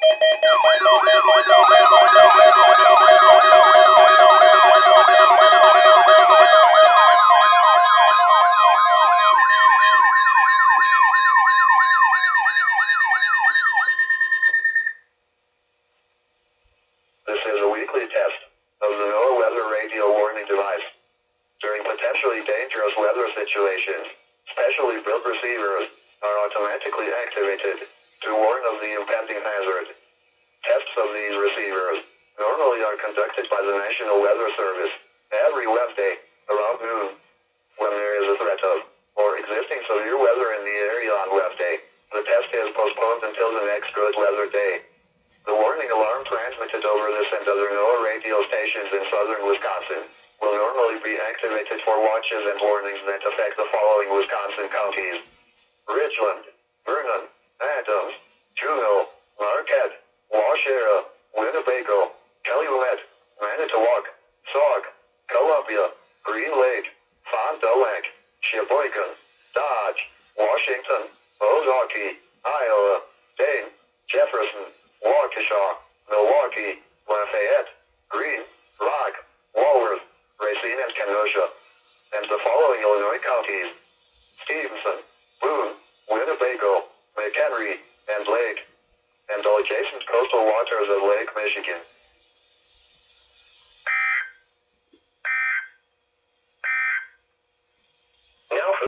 This is a weekly test of the NOAA weather radio warning device. During potentially dangerous weather situations, specially built receivers are automatically activated to warn of the impending hazard. Tests of these receivers normally are conducted by the National Weather Service every Wednesday around noon. When there is a threat of or existing severe weather in the area on Wednesday, the test is postponed until the next good weather day. The warning alarm transmitted over this and other NOAA radio stations in southern Wisconsin will normally be activated for watches and warnings that affect the following Wisconsin counties: Richland, Vernon, Adams, Juneau, Marquette, Waushara, Winnebago, Calumet, Manitowoc, Sauk, Columbia, Green Lake, Fond du Lac, Sheboygan, Dodge, Washington, Ozaukee, Iowa, Dane, Jefferson, Waukesha, Milwaukee, Lafayette, Greene, Rock, Walworth, Racine and Kenosha, and the following Illinois counties: Stevenson, Boone, Winnebago, McHenry, and Lake, and all adjacent coastal waters of Lake Michigan.